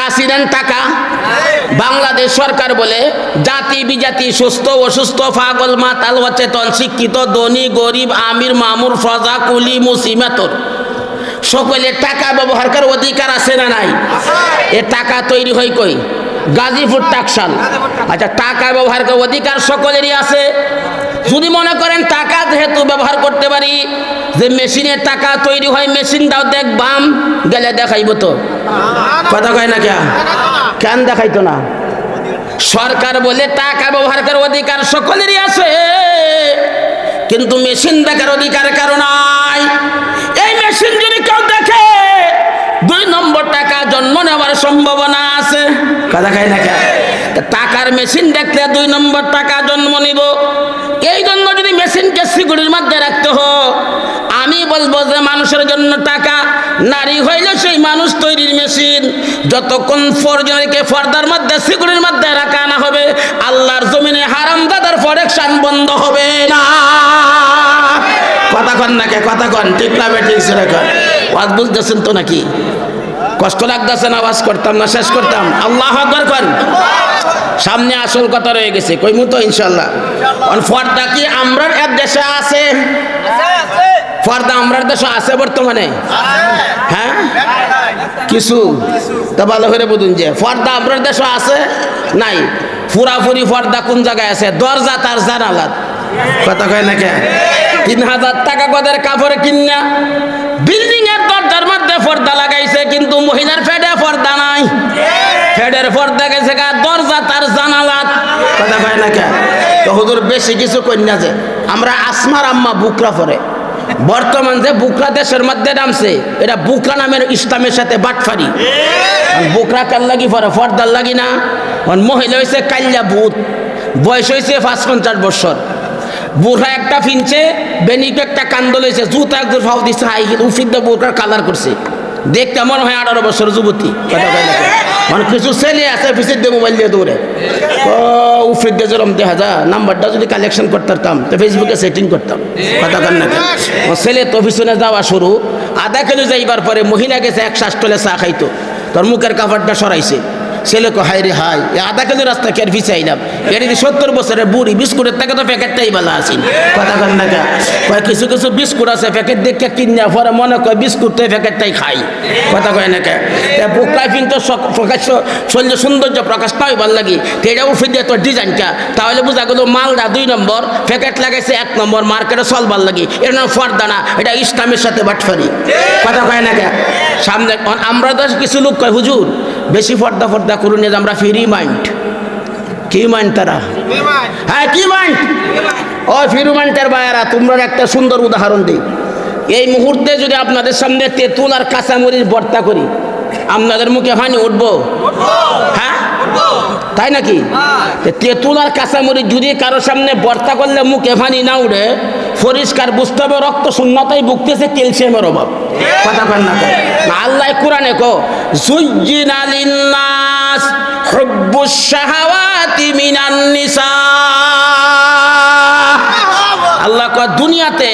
আছিলেন টাকা। বাংলাদেশ সরকার বলে জাতি বিজাতি, সুস্থ অসুস্থ, পাগল মাতাল, অচেতন, শিক্ষিত, ধনী গরিব, আমির মামুর, ফজা কুলি মুসিমাতর সকলে টাকা ব্যবহার করার অধিকার আছে না নাই? এ টাকা তৈরি হয় কই? গাজীপুর টাকশাল। আচ্ছা, টাকা ব্যবহার করার অধিকার সকলেরই আছে। যদি মনে করেন টাকা যেহেতু ব্যবহার করতে পারি, যে মেশিনে টাকা তৈরি হয় মেশিনটাও দেখবাম, গেলে দেখাইব তো? কথা কয় না কেন দেখাইতো না? সরকার বলে টাকা ব্যবহার করার অধিকার সকলেরই আছে, কিন্তু মেশিন দেখার অধিকার কারো নাই। এই মেশিন যদি কেউ দেখে, 2 নম্বর টাকা জন্ম নেওয়ার সম্ভাবনা আছে। কথা কয় না টাকার মেশিন দেখলে 2 নম্বর টাকা জন্ম নিব। এই জন্য যদি মেশিনকে সিকিউরিটির মধ্যে রাখতে হয়, আমি বলবো যে মানুষের জন্য টাকা, নারী হইলে সেই মানুষ তৈরির মেশিন। যতক্ষণ পর্যন্তকে পর্দার মধ্যে সিকিউরিটির মধ্যে রাখা না হবে, আল্লাহর জমিনে হারামজাদার প্রোডাকশন বন্ধ হবে না। কথা কন না কে? কথা কন, ঠিক না ঠিক ছিল কন? ওয়াজ বুঝতেছেন তো নাকি? কষ্ট লাগতেছে না? আওয়াজ করতাম না, শেষ করতাম। আল্লাহু আকবার কন। সামনে আসল কথা রয়ে গেছে, কইমু তো ইনশাআল্লাহ। পর্দা কি আমরার এক দেশে আছে? পর্দা আমরার দেশে আছে বর্তমানে? হ্যাঁ, কিছু তা ভালো করে বুঝুন যে পর্দা আমরার দেশে আছে নাই। পুরাপুরি পর্দা কোন জায়গায় আছে? দরজা তার জানালাত। কথা কয় না কে? 3000 টাকা গদের কাপড় কিনা বিল্ডিং এর দরজার মধ্যে পর্দা লাগাইছে, কিন্তু মহিলার ফেডে পর্দা নাই। ফেডের পর্দা গেছে গা, দরজা তার জানালাত। কথা কয় না কে? তো হুজুর বেশি কিছু কন্যা যে আমরা আসমার আম্মা বুকরা পরে, বর্তমান যে বুকরা দেশের মধ্যে নামছে, এটা বুকরা নামের ইসলামের সাথে বাটফারি। বুকরা কাল লাগি পরে, পর্দার লাগি না। মহিলা হয়েছে কাল্লা ভূত, বয়স হয়েছে 55 বছর। বুড়া একটা ফিনছে, বেনিক একটা কান্দল হয়েছে, জুতা একজন ফাউ দিচ্ছে, হাই উফিদ বুরকার কালার করছে, দেখতে মনে হয় 18 বছর যুবতী। কথা কয় না মানে কিছু ছেলে আছে পিছিয়ে দিয়ে মোবাইল দিয়ে দৌড়ে, উফিদ দিয়ে যেরকম দেখা যা নাম্বারটা যদি কালেকশন করতে পারতাম তো ফেসবুকে সেটিং করতাম। কথা কন না ছেলে তো পিছনে যাওয়া শুরু, আধা কিলো যাইবার পরে মহিলা গেছে 1 শ্বাস তোলে চা খাইতো, তোর মুখের কাপড়টা সরাইছে। ছেলে কো হাই রে হাই, আধা কিলো রাস্তা কে আর পিছাইলাম, এটা 70 বছরের বুড়ি, বিস্কুটের থেকে তো প্যাকেটটাই ভালো আসিন। কথা কন না কয় কিছু কিছু বিস্কুট আছে প্যাকেট দেখে কিনে পরে মনে কয় বিস্কুট তো প্যাকেটটাই খাই। কথা কয় না বুকলাইফিং তো প্রকাশ্য শৈল্য সৌন্দর্য প্রকাশ পাই ভাল লাগি, এটা উঠে দিয়ে তোর ডিজাইনটা, তাহলে বোঝা গেল মালদা 2 নম্বর, প্যাকেট লাগাইছে 1 নম্বর, মার্কেটে চলবার লাগি। এর নাম পর্দা না, এটা ইসলামের সাথে বাটফারি। কথা কয় না সামনে আমরা তো কিছু লোক কয় হুজুর বেশি পর্দা পর্দা করুন, আমরা ফ্রি মাইন্ড। কি মাইন্ড তারা? হ্যাঁ, কি মাইন্ড? ও ফ্রি মাইন্ডের বায়ারা, তোমরা একটা সুন্দর উদাহরণ দিই। এই মুহূর্তে যদি আপনাদের সামনে তেঁতুল আর কাঁচামরিচ ভর্তা করি, আপনাদের মুখে পানি উঠবো? হ্যাঁ, তাই নাকি? তেঁতুল আর কাঁচামরিচ যদি কারোর সামনে ভর্তা করলে মুখে পানি না উঠে, পরিষ্কার বুঝতে হবে রক্ত শূন্যতায় ভুগতেছে, ক্যালসিয়ামের অভাব। কথা বল না আল্লাহ কোরআনে কো যুজ্জিনা লিন্নাস হুব্বুশ শাহাওয়াতি মিনান নিসা। আল্লাহ কয় দুনিয়াতে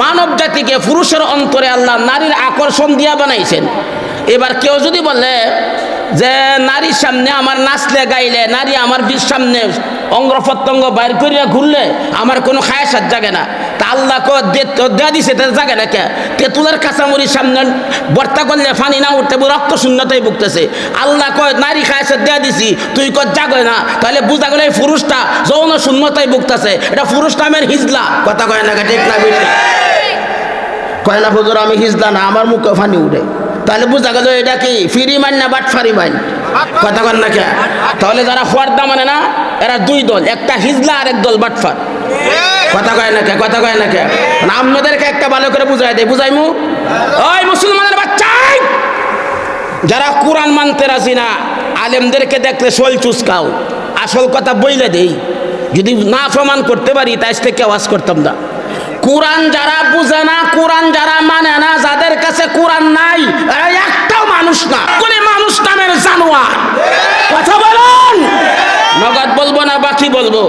মানব জাতিকে পুরুষের অন্তরে আল্লাহ নারীর আকর্ষণ দিয়া বানাইছেন। এবার কেউ যদি বলে যে নারীর সামনে আমার নাচলে গাইলে, নারী আমার সামনে অঙ্গ প্রত্যঙ্গ বাইর করিয়া ঘুরলে আমার কোনো খায়াসাত জাগে না, তা আল্লাহ দেয়া দিছে তাদের জাগে না কে? তেঁতুলের কাঁচামরির সামনে ভর্তা করলে পানি না উঠতে রক্ত শূন্যতাই ভুগতেছে। আল্লাহ কয় নারী খায়াসাত দেয়া দিছি, তুই কয় জাগে না, তাহলে বোঝা গেল এই পুরুষটা যৌন শূন্যতাই ভুগতেছে, এটা পুরুষ নামের হিজলা। কথা কয় না ঠিক না? কয় না হুজুর আমি হিজলা না, আমার মুখে পানি উঠে, তাহলে বোঝা গেল এটা কি ফ্রি মাইন না বাটফারি মাইন? কথা কন না কে? তাহলে যারা পর্দা মানে না এরা 2 দল, একটা হিজলা আর এক দল বাটফার। কথা কয় না কে? কথা কয় না কে? আপনাদেরকে একটা ভালো করে বুঝাই দেয়, বুঝাইমু? ওই মুসলমানের বাচ্চাই, যারা কোরআন মানতে রাজি না, আলেমদেরকে দেখলে শোল চুসকাও, আসল কথা বইলে দেই, যদি না প্রমাণ করতে পারি তাই থেকে আওয়াজ করতাম না। কোরআন যারা বুঝে না, কোরআন যারা মানে না, যাদের কাছে কোরআন নাই, এরা একটাও মানুষ না, কোন মানুষ নামের জানোয়ার। কথা বলুন, নগদ বলবো না বাকি বলবো?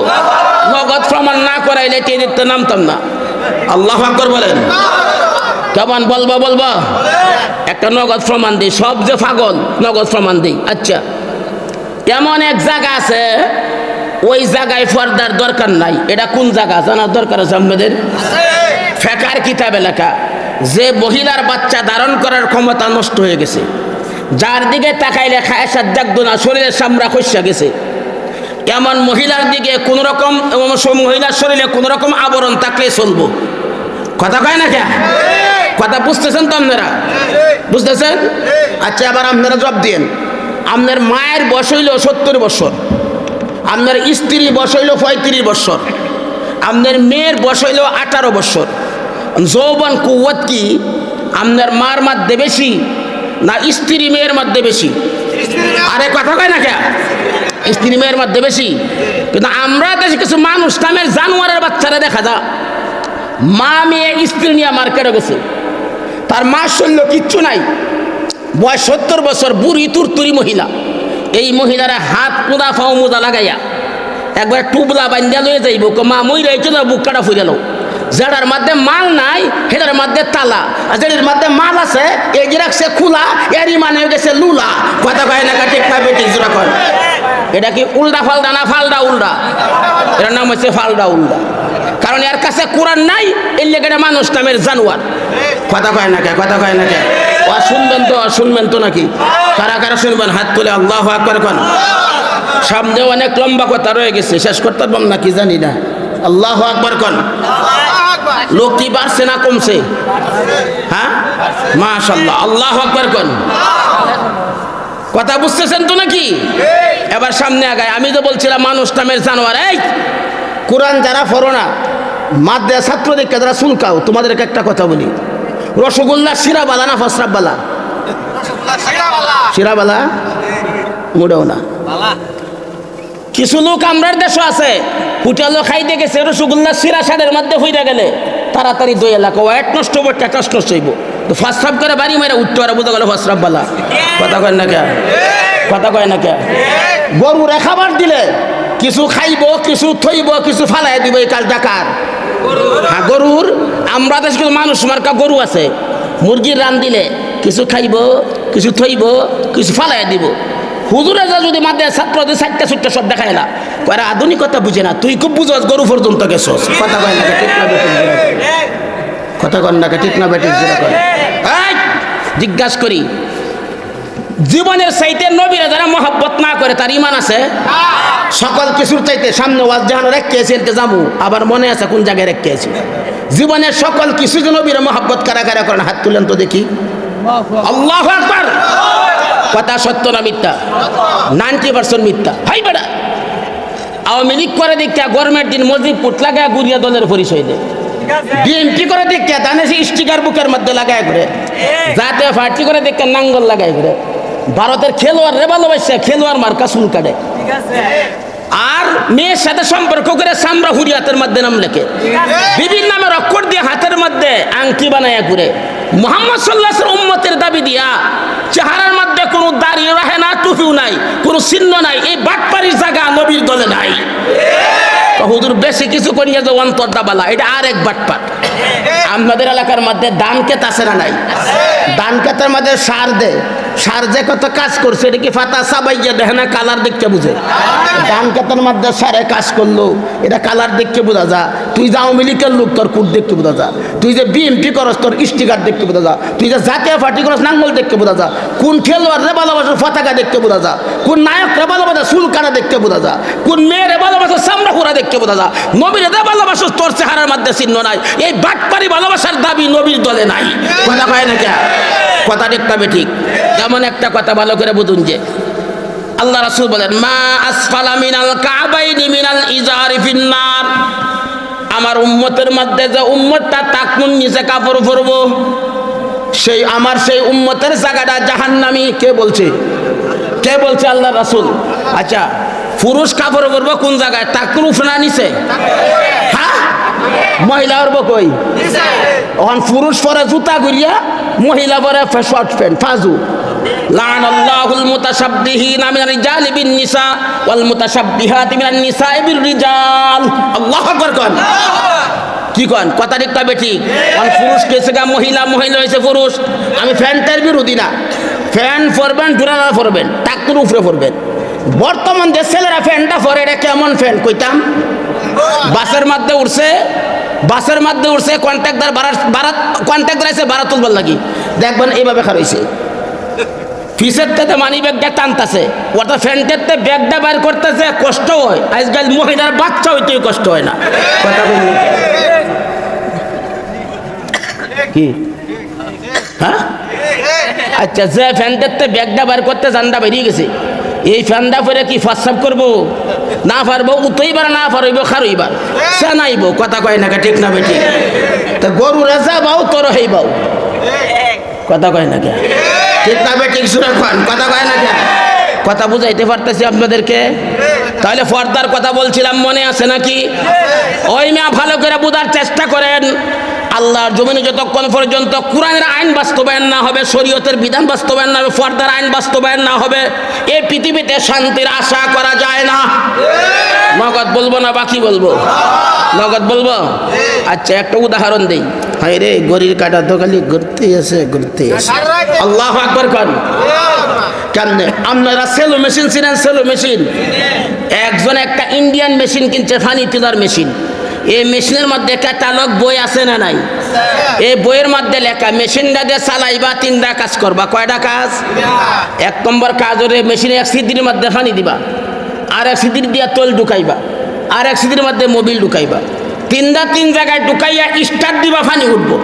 নগদ প্রমাণ না করাইলে টেরিতে নামতাম না। আল্লাহু আকবার বলেন। কেমন বলবো? একটা নগদ প্রমাণ দিই, সব যে পাগল নগদ প্রমাণ দিই। আচ্ছা, এমন এক জায়গা আছে, ওই জায়গায় পর্দার দরকার নাই। এটা কোন জায়গা জানার দরকার আছে আমাদের? ফেকার কিতাবে লেখা, যে মহিলার বাচ্চা ধারণ করার ক্ষমতা নষ্ট হয়ে গেছে, যার দিকে তাকাইলে খায়সার দেখতো না, শরীরের চামড়া খসে গেছে, এমন মহিলার দিকে কোন রকম, মহিলার শরীরে কোন রকম আবরণ থাকলে চলবো। কথা কয় না কে? কথা বুঝতেছেন তো আপনারা? বুঝতেছেন? আচ্ছা, আবার আপনারা জবাব দিয়েন। আপনার মায়ের বয়স হইল 70 বছর, আপনার স্ত্রী বয়স হইল 35 বছর, আপনার মেয়ের বয়স হইল 18 বছর। যৌবন কুওয়াত কি আপনার মার মধ্যে বেশি না স্ত্রী মেয়ের মধ্যে বেশি? আরে কথা কয় না কে? স্ত্রী মেয়ের মধ্যে বেশি। কিন্তু আমরা দেশে কিছু মানুষ নামের জানোয়ারের বাচ্চারা দেখা যায়, মা মেয়ে স্ত্রী নিয়ে মার্কেটে গেছে, তার মার শরীর কিচ্ছু নাই, বয়স 70 বছর, বুড়ি তুরতুরি মহিলা। এই মহিলারা হাত মোদা ফাও মোদা লাগাইয়া একবার টুবলা বান্ধিয়া লয়ে যাইব, মা মই রয়েছে না, বুক কাটা ফুয়ে গেল। যেটার মধ্যে মাল নাই সেটার মধ্যে তালা, আর যেটার মধ্যে মাল আছে এই যে রাখছে খোলা, এরই মানে হয়ে গেছে লুলা। কথা কয় না? ঠিক না বেঠিক জোড়া কয়? এটা কি উল্টা ফালদা না ফালদা উল্টা? এটার নাম হচ্ছে ফালদা উল্টা, কারণ এর কাছে কোরআন নাই, এর লেগে মানুষ নামের জানোয়ার। কথা কয় না কে? কথা কয় না কে? শুনবেন তো? শুনবেন তো নাকি? কারা কারা শুনবেন? হাত তুলে আল্লাহু আকবার কোন। সামনে অনেক লম্বা কথা রয়ে গেছে, শেষ করতে পারলাম নাকি জানি না। আল্লাহু আকবার কোন। লোক কি বাড়ছে না কমছে? হ্যাঁ, মাশাআল্লাহ, আল্লাহু আকবার কোন। কথা বুঝতেছেন তো নাকি? এবার সামনে আগায়। আমি তো বলছিলাম মানুষ নামের জানোয়ার। এই কোরআন যারা পড়ো না, মাদ্রাসা ছাত্রদেরকে যারা শুনকাও, তোমাদেরকে একটা কথা বলি, রসগোল্লা শিরাবালা না ফসরাবালা? শিরাবালা মোড়েও না। কিছু লোক আমরার দেশে আছে, হোটেলও খাইতে গেছে, রসগোল্লা শিরা সাদের মধ্যে হইয়া গেলে তাড়াতাড়ি দই এলাকা ওয়েট নষ্ট হবো, ট্যাটাস নষ্ট হইব, তো ফসরাব করে বাড়ি মেরে উঠতে পারে, বুঝতে গেলে ফসরাবালা। কথা কয় না কে? কথা কয় না কে? গরুরে খাবার দিলে কিছু খাইব, কিছু থইব, কিছু ফালাই দিব, এই কাজটা কার? হ্যাঁ, গরুর। আমরা দেশে কিছু মানুষ মার্কা গরু আছে, মুরগির রান দিলে কিছু খাইব, কিছু থইব, কিছু ফালাই দিব। হুজুরে যা যদি মাদ্রাসা ছাত্রদের 4টা 4টা সব দেখায় না, কয় আধুনিকতা বুঝে না, তুই খুব বুঝস, গরু পর্যন্ত গেছস। কথা কয় না? ঠিক না বেঠিক? কথা কয় না? ঠিক না বেঠিক? জিজ্ঞাসা করি, জীবনের চাইতে নবীরা যারা মহব্বত না করে তার ইমান আছে? সকল কিছুর চাইতে সামনে ওয়াজ জাহানো রেখেছে যাবো, আবার মনে আছে কোন জায়গায় রেখেছে? জীবনের সকল কিছু যে নবীরা মহব্বত কারা কারা করেন, হাত তুলেন তো দেখি। আল্লাহু আকবার। কথা সত্য না মিথ্যা? 90% মিথ্যা। হাই বেটা, আওয়ামী লীগ করে দেখা গরমের দিন মসজিদ পুট লাগায় গুড়িয়া দলের পরিচয় দেয়, বিএনপি করে দেখা দানে স্টিকার বুকের মধ্যে লাগায় ঘুরে, জাতীয় পার্টি করে দেখা নাঙ্গল লাগায় ঘুরে, ভারতের খেলোয়াড় রে ভালোবাসে, খেলোয়াড় মার্কা চুল কাটে, আর মেয়ের সাথে সম্পর্ক করে সামরা হুড়ি হাতের মধ্যে নাম লেখে, বিভিন্ন নামের অক্ষর দিয়ে হাতের মধ্যে আংটি বানায় ঘুরে, মুহাম্মদ সাল্লাল্লাহু আলাইহি ওয়াসাল্লাম উম্মতের দাবি দিয়া চেহারার মধ্যে কোনো দাড়ি রাখে না, টুপিও নাই, কোনো চিহ্ন নাই। এই বাটপাড়ির জায়গা নবীর দলে নাই। হুজুর বেশি কিছু করিয়া যে অন্তরটা বালা, এটা আর এক বাটপাট। আমাদের এলাকার মধ্যে ধান ক্ষেত আছে না নাই? ধান ক্ষেতের মধ্যে সার দেয়, সার যে কত কাজ করছে এটা কি ফাতা সাবাইয়া দেখে না, কালার দেখতে বুঝে। ধান ক্ষেতের মধ্যে সারে কাজ করলো, এটা কালার দেখতে বোঝা যা। তুই যে আওয়ামী লীগের লোক, তোর কুট দেখতে বোঝা যা। তুই যে বিএনপি করস, তোর স্টিকার দেখতে বোঝা যা। তুই যে জাতীয় পার্টি করস, নাঙ্গল দেখতে বোঝা যা। কোন খেলোয়াড় রে ভালোবাসার পতাকা দেখতে বোঝা যা। কোন নায়ক রে ভালোবাসা চুল কাটা দেখতে বোঝা যা। কোন মেয়েরে ভালোবাসা চামড়া খোরা দেখতে বোঝা যা। নবীর রে ভালোবাসা তোর চেহারার মধ্যে চিহ্ন নাই। এই বাটপারি ভালোবাসার দাবি নবীর দলে নাই। কথা কয় না কে? কথা ঠিক না বেঠিক? যেমন একটা কথা ভালো করে বুঝুন, যে আল্লাহ রাসূল বলেন, মা আসফালা মিনাল কাবাইনি মিনাল ইজারি ফিন্নার। আমার উম্মতের মধ্যে যে উম্মতটা টাকনুন নিচে কাপড় পরবো, সেই আমার সেই উম্মতের জায়গাটা জাহান্নামী। কে বলছে? কে বলছে? আল্লাহ রাসূল। আচ্ছা, পুরুষ কাপড় পরবো কোন জায়গায়? টাকনুন উপরে না নিচে? হ্যাঁ, মহিলা পরবো কই? এখন পুরুষ পরে জুতা গুড়িয়া, মহিলা পরে শর্ট প্যান্ট ফাজু। লানাল্লাহুল মুতাশাব্বিহিনা মিনার রিজালি বিন নিসা ওয়াল মুতাশাব্বিহাতি মিনান নিসাই বির রিজাল। আল্লাহু আকবার। কি কন কথা ঠিক তবে ঠিক পুরুষ কেছে গা মহিলা, মহিলা হয়েছে পুরুষ। আমি ফ্যানটার বিরোধী না, ফ্যান পরবেন জোড়ালা পরবেন, টাকুর উপরে পরবেন। বর্তমান যে ছেলেরা ফ্যানটা পরে এটা কেমন ফ্যান কইতাম? বাসের মধ্যে উঠছে, বাসের মধ্যে উঠছে কন্ট্রাক্টর কন্ট্রাক্টর আছে ভাড়া তুলবার লাগি, দেখবেন এইভাবে খারাইছে ফিসের থেকে মানি ব্যাগটা টানতেছে, ওটা ফ্যানটাতে ব্যাগটা বাইর করতেছে, কষ্ট হয়। আজকাল মহিলার বাচ্চা হইতেই কষ্ট হয় না। কথা বলুন কি? হ্যাঁ আচ্ছা, যে ফ্যানটাতে ব্যাগটা বাইর করতে জানটা বেরিয়ে গেছে, এই ফ্যানটা পরে কি ফাঁসাব করবো? না পারবো উতইবার, না পারইব খারইবার, সে নাইব। কথা কয় না ঠিক না বেটি? তা গরু রেজা বাউ তোর হেই বাউ, কথা কয় না কে ঠিক না বেটি? সুরে খান কথা কয় না কে? কথা বুঝাইতে পারতেছি আপনাদেরকে? তাহলে পর্দার কথা বলছিলাম, মনে আছে নাকি? ওই মেয়া ভালো করে বোঝার চেষ্টা করেন। আল্লাহর জমিনে যতক্ষণ পর্যন্ত কোরআনের আইন বাস্তবায়ন না হবে, শরীয়তের বিধান বাস্তবায়ন না হবে, পর্দার আইন বাস্তবায়ন না হবে, এই পৃথিবীতে শান্তির আশা করা যায় না। নগদ বলবো না বাকি বলবো? নগদ বলবো। আচ্ছা, একটা উদাহরণ দেই। হায় রে, গরির কাটা তো খালি ঘুরতেই আছে, ঘুরতেই আছে। আল্লাহু আকবার কর। কেমনে? আপনারা সেলো মেশিন ছিলেন? সেলো মেশিন, একজন একটা ইন্ডিয়ান মেশিন কিনছে, ফানি টিলার মেশিন। এই মেশিনের মধ্যে ক্যাটালগ বই আছে না নাই? এই বইয়ের মধ্যে লেখা মেশিনটা দিয়ে চালাইবা, তিনটা কাজ করবা। কয়টা কাজ? এক নম্বর কাজ ওরে মেশিনে এক সিদির মধ্যে পানি দিবা, আর এক সিদির দিয়া তেল ঢুকাইবা, আর এক সিদির মধ্যে মোবিল ঢুকাইবা। তিন জায়গায় ঢুকাইয়া স্টার্ট দিবা, পানি উঠবো।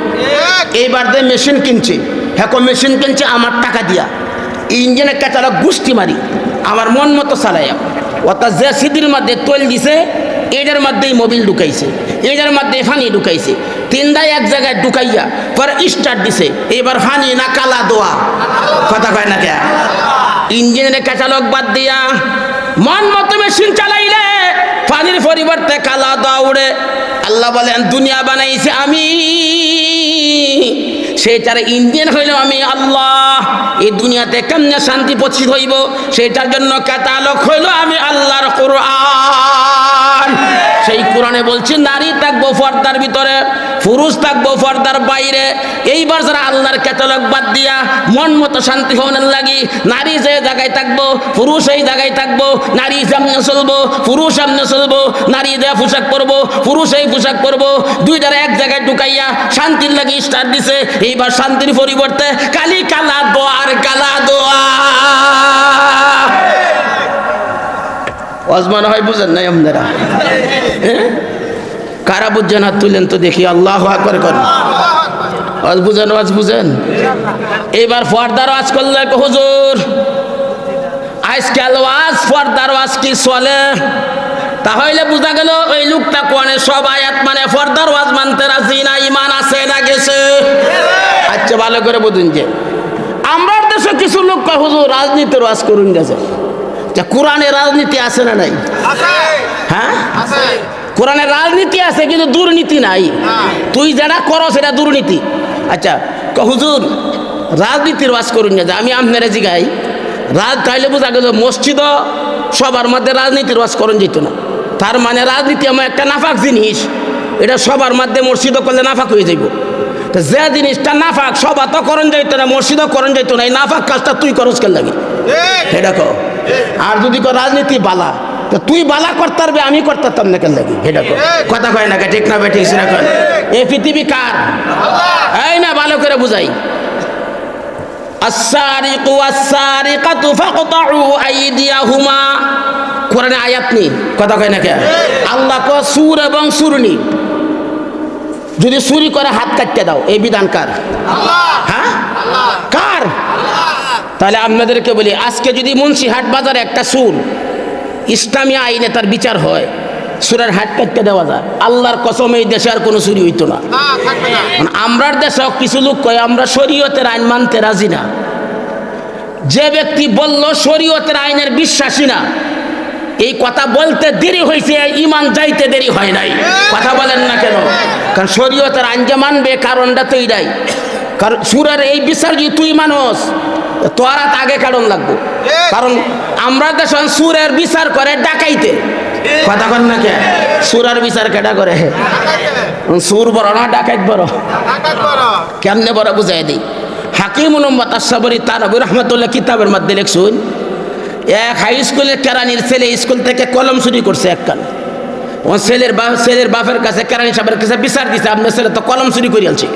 এইবার যে মেশিন কিনছে, হ্যাঁ মেশিন কিনছে আমার টাকা দিয়া, ইঞ্জিনের ক্যাটালগ গুষ্টি মারি আমার মন মতো চালাইয়া। অর্থাৎ যে সিদির মধ্যে তেল দিছে, এটার মধ্যেই মোবিল ঢুকাইছে, এটার মধ্যে ফানি ঢুকাইছে, তিনটাই এক জায়গায় ঢুকাইয়া পরে স্টার্ট দিছে। এবার ফানি না কালা দোয়া? কথা কয় না কে? ইঞ্জিনের ক্যাটালগ বাদ দিয়া মন মতো মেশিন চালাইলে পানির পরিবর্তে কালা দোয়া উড়ে। আল্লাহ বলেন দুনিয়া বানাইছে আমি, সেটার ইঞ্জিন হইল আমি আল্লাহ। এই দুনিয়াতে কেমনে শান্তি পৌঁছিত হইব, সেটার জন্য ক্যাটালগ হইল আমি আল্লাহর কোরআন। সেই কোরআনে বলছি নারী থাকবো পর্দার ভিতরে, পুরুষ থাকবো পর্দার বাইরে। এইবার যারা আল্লাহর ক্যাটালগ বাদ দিয়া মন মতো শান্তি ভবনের লাগি, নারী যে জায়গায় থাকবো, পুরুষ এই জায়গায় থাকবো, নারী সামনে চলবো, পুরুষ সামনে চলবো, নারী দেয়া পোশাক পরবো, পুরুষ এই পোশাক পরবো, দুইটারে এক জায়গায় ঢুকাইয়া শান্তির লাগি স্টার্ট দিছে। এইবার শান্তির পরিবর্তে কালি কালা দোয়া আর কালা দোয়া। অজমান হয়, বুঝেন নাই আপনারা? কারা বুঝছেন হাত তুলেন তো দেখি। আল্লাহু আকবার করেন। আজ বুঝেন, আজ বুঝেন। এইবার পর্দার ওয়াজ করলে হুজুর আজকাল ওয়াজ পর্দার ওয়াজ কি চলে? তাহলে বোঝা গেল ওই লোকটা কোনে সব আয়াত মানে পর্দার ওয়াজ মানতে রাজি না, ইমান আছে না গেছে? আচ্ছা, ভালো করে বুঝুন যে আমরা দেশে কিছু লোক কয় হুজুর রাজনীতির ওয়াজ করুন গেছে। কোরআনে রাজনীতি আছে না নাই? হ্যাঁ, কোরআনে রাজনীতি আছে কিন্তু দুর্নীতি নাই। তুই যেটা করো সেটা দুর্নীতি। আচ্ছা, হুজুর রাজনীতির ওয়াজ করুন না, আমি আপনারা জিগাই তাইলে বোঝা গেল মসজিদ সবার মধ্যে রাজনীতির ওয়াজ করুন যেত না। তার মানে রাজনীতি আমার একটা নাফাক জিনিস, এটা সবার মধ্যে মসজিদ করলে নাফাক হয়ে যাইব। তো যে জিনিসটা নাফাক সবার তো করণ যাইতো না, মসজিদও করণ যাইতো না, এই নাফাক কাজটা তুই করস কেন লাগে এটা কো। আর যদি রাজনীতি বালা, তো তুই বালা করতে পারবে, আমি করতে পারতাম না কেন লাগে এটা কো। কথা কয় না ঠিক না বেঠিক? সেরকম এই পৃথিবী কার? এই না ভালো করে বুঝাই। আস-সারিকু ওয়াস-সারিকাতু ফাকতাউ আইদিয়াহুমা, কোরআনে আয়াত নেই। কথা কয় না কে? আল্লাহ কো সুর এবং সুরনি যদি চুরি করে হাত কাটতে দাও, এই বিধান কার? হ্যাঁ, কার? তাহলে আপনাদেরকে বলি, আজকে যদি মুন্সি হাট বাজারে একটা সুর ইসলামী আইনে তার বিচার হয়, সুরের হাট কাটতে দেওয়া যায়, আল্লাহর কসম এই দেশে আর কোনো চুরি হইতো না। আমরার দেশে কিছু লোক কয় আমরা শরীয়তের আইন মানতে রাজি না। যে ব্যক্তি বলল শরীয়তের আইনের বিশ্বাসী না, এই কথা বলতে দেরি হয়েছে, ইমান যাইতে দেরি হয় নাই। কথা বলেন না কেন? কারণ শরীয়তের আইন যে মানবে কারণটা তো এইটাই। কারণ সুরের এই বিচার যদি তুই মানুষ, তোরা আগে কারণ লাগবো। কারণ আমরা দেশ সুরের বিচার করে ডাকাইতে, কথা কন না কে? সুরার বিচার কেটা করে? সুর বড় না ডাকাত বড়? কেমনে বড় বুঝাই দিই। হাকিমুল উম্মাত আশ-সাবরি তানবী রাহমাতুল্লাহ কিতাবের মধ্যে লেখছুন, এক হাই স্কুলের কেরানির ছেলে স্কুল থেকে কলম চুরি করছে একখান। ও ছেলের বাপের কাছে কেরানি সাহেবের কাছে বিচার দিছে, আপনার ছেলে তো কলম চুরি করে আনছে।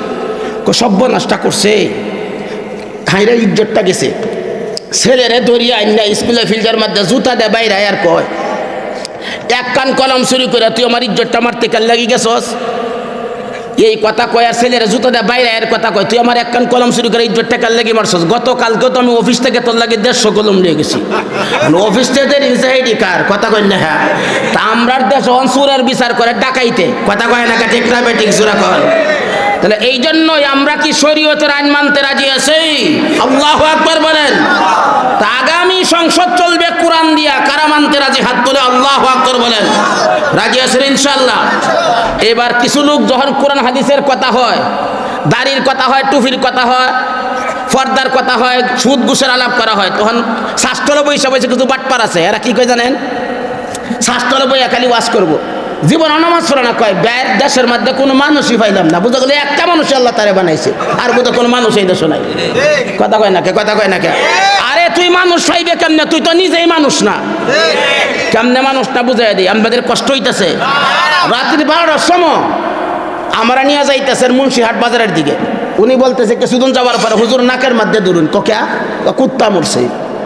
সর্বনাশটা করছে, খাইরা ইজ্জতটা গেছে। ছেলেরে দরিয়া আইনা স্কুলে ফিল্ডের মধ্যে জুতা দেয় বাইরে আর কয়, এক কান কলম চুরি করে তুই আমার ইজ্জতটা মারতে কাল লাগি গেছস। এই কথা কয় আর ছেলেরা জুতা দেয় বাইরে এর কথা কয়, তুই আমার এক কান কলম চুরি করে ইজ্জতটা কাল লাগি মারছস। গতকালকেও তো আমি অফিস থেকে তোর লাগে 150 কলম নিয়ে গেছি। অফিস থেকে ইনসাইডি কার কথা কয় না? হ্যাঁ, তা আমরার দেশ অনসুরের বিচার করে ডাকাইতে কথা কয় না? ঠিক না বেঠিক জোরা কর। তাহলে এই জন্যই আমরা কি শরীয়তের আইন মানতে রাজি আছি? আল্লাহু আকবার বলেন। তা আগামী সংসদ চলবে কোরআন দিয়া, কারা মানতে রাজি হাত তুলে আল্লাহু আকবার বলেন। রাজি আছেন ইনশাআল্লাহ? এবার কিছু লোক যখন কোরআন হাদিসের কথা হয়, দাড়ির কথা হয়, টুপির কথা হয়, পর্দার কথা হয়, সুদ ঘুষের আলাপ করা হয়, তখন শাস্ত্র বইসা বসে কিছু বাটপার আছে, এরা কি কয় জানেন? শাস্ত্র বইয়া খালি ওয়াজ করবো, জীবন নামাজ পড়ে না। কয় ব্যয়ের দেশের মধ্যে কোনো মানুষই পাইলাম না, বুঝা গেলে একটা মানুষ আল্লাহ তারে বানাইছে, আর বোধ কোনো মানুষ এই দেশে নাই। কথা কয় না কে? কথা কয় না কে? আরে তুই মানুষ পাইবে কেমনে? তুই তো নিজেই মানুষ না। কেমনে মানুষ না বুঝাই দিই, আমাদের কষ্ট হইতেছে। রাত্রি 12টার সময় আমরা নিয়ে যাইতেছেন মুন্সিহাট বাজারের দিকে। উনি বলতেছে কিছুদিন যাওয়ার পরে হুজুর নাকের মধ্যে ধরুন। কোকা কুত্তা মরছে।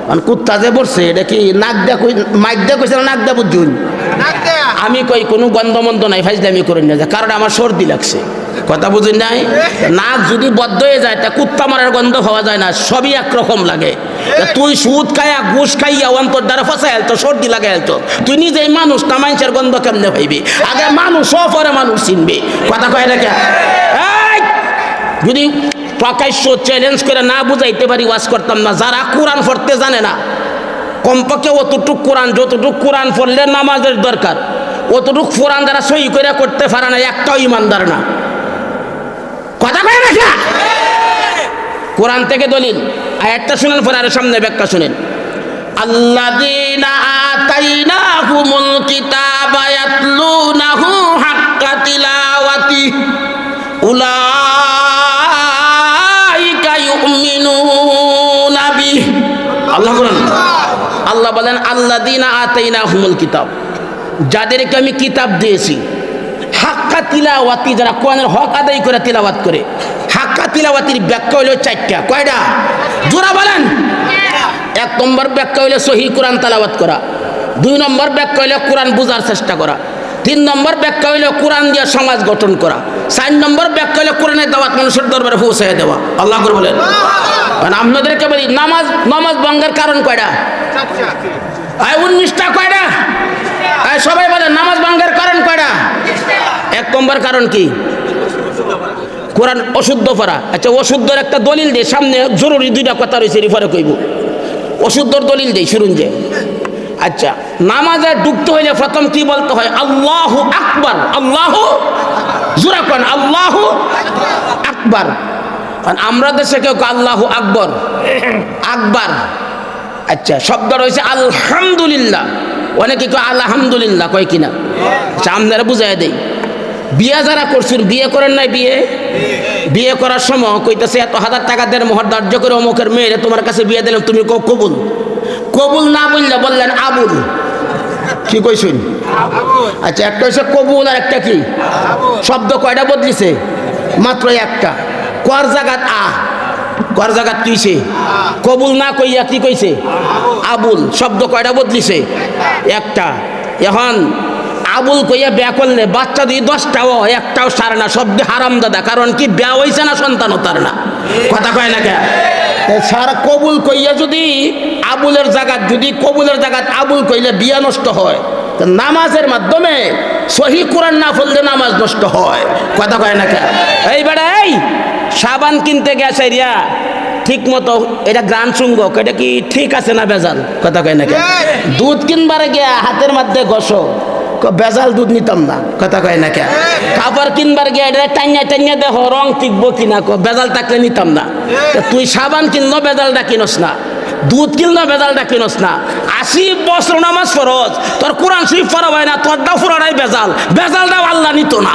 মানে কুত্তা যে মরছে এটা কি নাক দিয়া কই, মাইক দিয়া কইছে না নাক দিয়া বুঝুন? আমি কই কোনো গন্ধমন্দ নাই, ফাইজলামি করে নিয়ে যায়, কারণ আমার সর্দি লাগছে। কথা বুঝুন নাই? নাক যদি বদ্ধ হয়ে যায় তা কুত্তা মারার গন্ধ পাওয়া যায় না, সবই একরকম লাগে। তুই সুদ খাইয়া ঘুষ খাইয়া অন্তর দ্বারা ফসাই তো সর্দি লাগে তো, তুই নিজেই মানুষ না, মানুষের গন্ধ কেমনে পাইবি? আগে মানুষ পরে মানুষ চিনবে। কথা কয় না কে? যদি প্রকাশ্য চ্যালেঞ্জ করে না বুঝাইতে পারি ওয়াজ করতাম না। যারা কোরআন পড়তে জানে না, কমপক্ষে অতটুক কোরআন, যতটুক কোরআন পড়লে নামাজের দরকার, অতটুক কোরআন দ্বারা সহি করে করতে পারে না, একটাও ইমানদার না। কথা কয় না? কোরআন থেকে দলিল আয়াতটা শুনেন, পরে আর সামনে ব্যাখ্যা শুনেন। আল্লাযীনা আতাইনাহুমুল কিতাবা ইয়াতলুনাহু হাক্কা তিলাওয়াতি উলাইকা ইউমিনুনা বিহি। আল্লাহ বলেন, আল্লাহ বলেন আল্লাযীনা আতাইনাহুমুল কিতাব, যাদেরকে আমি কিতাব দিয়েছি, হাক্কা তিলাওয়াতি, যারা কোরআনের হক আদায় করে তিলাওয়াত করে। হাক্কা তিলাওয়াতির ব্যাখ্যা হইল 4টা। কয়টা? জোরা বলেন। 1 নম্বর ব্যাখ্যা হইল সহি কোরআন তেলাওয়াত করা। 2 নম্বর ব্যাখ্যা হইল কোরআন বোঝার চেষ্টা করা। 3 নম্বর ব্যাখ্যা হইল কোরআন দিয়ে সমাজ গঠন করা। 4 নম্বর ব্যাখ্যা হইল কোরআনের দাওয়াত মানুষের দরবারে পৌঁছায় দেওয়া। আল্লাহ করে বলেন। মানে আপনাদেরকে বলি, নামাজ ভঙ্গের কারণ কয়টা? 19টা। কয়টা? সবাই বলেন নামাজ ভঙ্গের কারণ কয়টা? 1 নম্বর কারণ কি? কোরআন অশুদ্ধ পড়া। আচ্ছা, অশুদ্ধর একটা দলিল দে, সামনে জরুরি 2টা কথা রয়েছে, রিফারে কইব। অশুদ্ধর দলিল দেই, শুনুন যে। আচ্ছা, নামাজে ঢুকতে হইলে প্রথম কি বলতে হয়? আল্লাহু আকবার। আল্লাহু জোরে কোন আল্লাহু আকবার। আমরা দেশে কেউ আল্লাহু আকবর, আকবার। আচ্ছা, শব্দ রয়েছে আলহামদুলিল্লাহ, অনেকে কেউ আলহামদুলিল্লাহ কয় কিনা? আচ্ছা, আপনারা বুঝাই দেই। বিয়ে যারা করছেন, বিয়ে করেন নাই? বিয়ে করার সময় কইতেছে এত 1000 টাকা দেন মোহর ধার্য করে অমুকের মেয়েরে তোমার কাছে বিয়ে দিলাম, তুমি কবুল। কবুল না বললে বললেন আবুল। কি কইছেন? আচ্ছা, একটা হচ্ছে কবুল আর একটা কি? শব্দ কয়টা বদলিছে? মাত্র একটা। কর জাগাত কর জাগাত কিছে? কবুল না কইয়া কি কইছে? আবুল। শব্দ কয়টা বদলিছে? একটা। এখন আবুল কইয়া বিয়া করলে বাচ্চা দিয়ে 10টাও একটাও সারে না, শব্দ হারাম দাদা। কারণ কি? বিয়া হইছে না, সন্তানও তার না। কথা কয় না কে? সারা কবুল কইয়া যদি আবুলের জায়গাত, যদি কবুলের জায়গাত আবুল কইলে বিয়া নষ্ট হয়। নামাজের মাধ্যমে সহি কোরআন না পড়লে নামাজ নষ্ট হয়। কথা কয় না কে? এই বেড়া, এই সাবান কিনতে গেছে রিয়া, ঠিক মতো এটা গ্রান চুঙ্গ, এটা কি ঠিক আছে না বেজাল? কথা কয় না কে? দুধ কিনবারে গিয়া হাতের মধ্যে ঘষো, বেজাল দুধ নিতাম না। কথা কয় না কে? কাপড় কিনবার গিয়ে এটা টাইনা দেখো রং টিকবো কিনা, বেজাল থাকলে নিতাম না। তুই সাবান কিনলো, বেজালটা কিনস না। দুধ কিনলে বেজালটা কিনস না। 80 বছর নামাজ ফরজ, তোর কোরআন শরীফ পড়া হয় না, তোর দাফুরাই বেজাল, বেজালটাও আল্লাহ নিত না।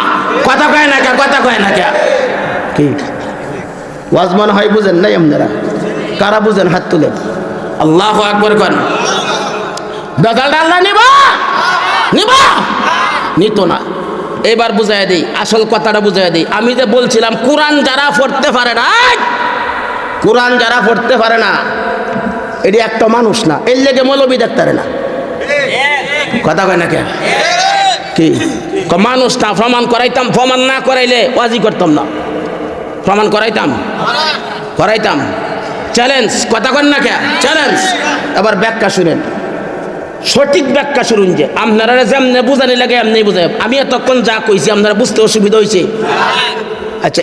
কথা কয় না কে, কথা কয় না কে? কি ওয়াজ মনে হয় বুঝেন নাই আপনারা? কারা বুঝেন হাত তুলেন। আল্লাহু আকবার করেন। বেজালটা আল্লাহ নিবা নিবা নিত না। এবার বুঝাই দিই, আসল কথাটা বুঝাই দিই। আমি যে বলছিলাম কোরআন যারা পড়তে পারে না, কোরআন যারা পড়তে পারে না, এটি একটা মানুষ না, এর লেগে মৌলবি দেখতে পারে না। কথা কয় না কে? কি মানুষ না? প্রমাণ করাইতাম, প্রমাণ না করাইলে ওয়াজি করতাম না। প্রমাণ করাইতাম, করাইতাম। চ্যালেঞ্জ, কথা কন না কে? চ্যালেঞ্জ। এবার ব্যাখ্যা শুনেন, সঠিক ব্যাখ্যা শুনুন। যে আপনারা যেমনি বুঝানি লাগে এমনি বুঝাই। আমি এতক্ষণ যা কইছি আপনারা বুঝতে অসুবিধা হয়েছে? আচ্ছা,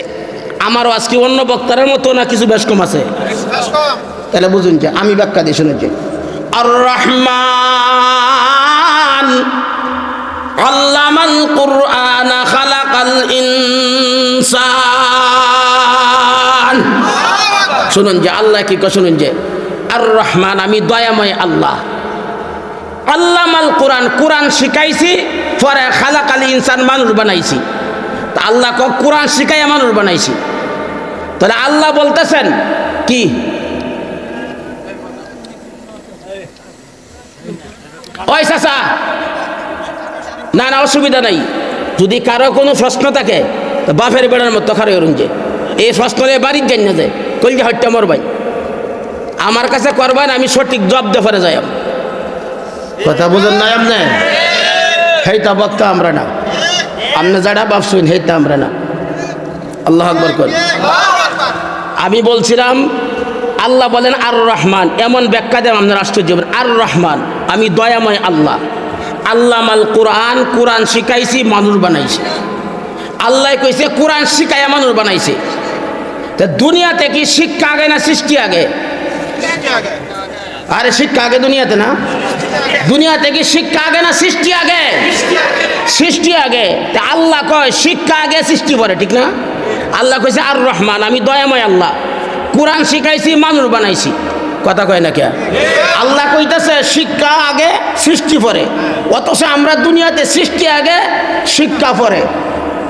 আমারও আজকে অন্য বক্তারের মতো না কিছু বেশ কম আছে? তাহলে বুঝুন যে আমি ব্যাখ্যা দিয়ে শুনেছি। আর রহমান আল্লামাল কুরআন খালাকাল ইনসান। শুনুন যে আল্লাহ কি কয়, শুনুন যে আর রহমান, আমি দয়াময় আল্লাহ। আল্লামাল কোরআন, কোরআন শিখাইছি, পরে খালাকাল ইনসান, মানুষ বানাইছি। তা আল্লাহ কোরআন শিখাইয়া মানুষ বানাইছি। তাহলে আল্লাহ বলতেছেন কি? ওই চাচা, না না অসুবিধা নাই। যদি কারো কোনো প্রশ্ন থাকে তো বাপের বেড়ার মতো খারে করুন যে এই প্রশ্ন বাড়ির যাই না যায়, কই যে হত্যা মরবাই আমার কাছে করবেন, আমি সঠিক জবাব দেফারে যাই। কথা বুঝেন না আপনি? হেইতা বক্তা আমরা না, আপনি যারা ভাবছেন হেইতা আমরা না। আল্লাহ আকবার করেন। আমি বলছিলাম আল্লাহ বলেন আর রহমান, এমন ব্যাখ্যা দেন আপনার আশ্চর্য হবেন। আর রহমান, আমি দয়াময় আল্লাহ। আল্লামাল কোরআন, কোরআন শিখাইছি, মানুষ বানাইছি। আল্লাহ কইছে কোরআন শিখাইয়া মানুষ বানাইছে। তা দুনিয়াতে কি শিক্ষা আগে না সৃষ্টি আগে? আরে শিক্ষা আগে দুনিয়াতে না? দুনিয়াতে কি শিক্ষা আগে না সৃষ্টি আগে? সৃষ্টি আগে। তা আল্লাহ কয় শিক্ষা আগে সৃষ্টি পরে, ঠিক না? আল্লাহ কইছে আর রহমান, আমি দয়াময় আল্লাহ, কোরআন শিখাইছি, মানুষ বানাইছি। কথা কয় না কে? আল্লাহ কইতেছে শিক্ষা আগে সৃষ্টি পরে, অথচ আমরা দুনিয়াতে সৃষ্টি আগে শিক্ষা পরে।